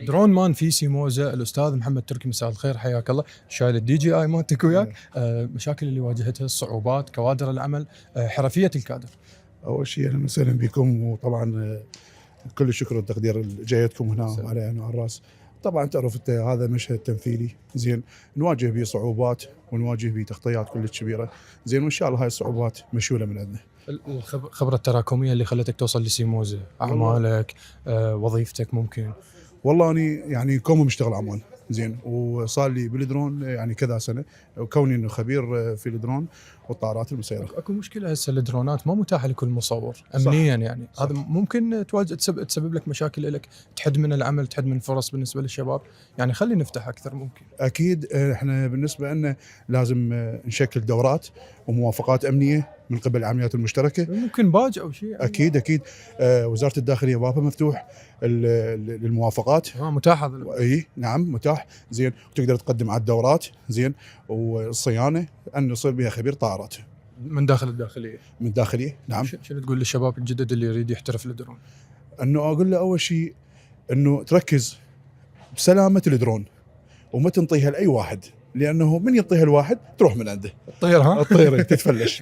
درون مان في سيموزا، الاستاذ محمد تركي مساء الخير، حياك الله. شايل الدي جي اي مالتك وياك. مشاكل اللي واجهتها، الصعوبات، كوادر العمل، حرفيه الكادر. اول شيء اهلا وسهلا بكم، وطبعا كل الشكر والتقدير جايتكم هنا على عيني وعلى الراس. طبعا تعرف انت هذا مشهد تمثيلي زين، نواجه به صعوبات ونواجه به تغطيات كلش كبيره زين، وان شاء الله هاي الصعوبات مشوله من عندنا. الخبره التراكميه اللي خلتك توصل لسيموزا، اعمالك، وظيفتك ممكن. والله اني يعني كوم مشتغل عمان زين، وصار لي بالدرون يعني كذا سنه، وكوني انه خبير في الدرون والطائرات المسيره. اكو مشكله هسه الدرونات ما متاحه لكل مصور امنيا، يعني صح. هذا ممكن تسبب لك مشاكل لك، تحد من العمل، تحد من الفرص بالنسبه للشباب. يعني خلي نفتح اكثر ممكن. اكيد احنا بالنسبه لنا لازم نشكل دورات وموافقات امنيه من قبل العمليات المشتركه، ممكن باج او شيء يعني. اكيد وزاره الداخليه بابها مفتوح للموافقات. متاح اي نعم متاح زين، وتقدر تقدم على الدورات زين، والصيانه ان يصير بها خبير طائرات من داخل الداخليه. من الداخليه نعم. شنو تقول للشباب الجدد اللي يريد يحترف الدرون؟ انه اقول له اول شيء انه تركز بسلامه الدرون وما تنطيها لاي واحد، لانه من يعطيها الواحد تروح من عنده تطير. تطير تتفلش.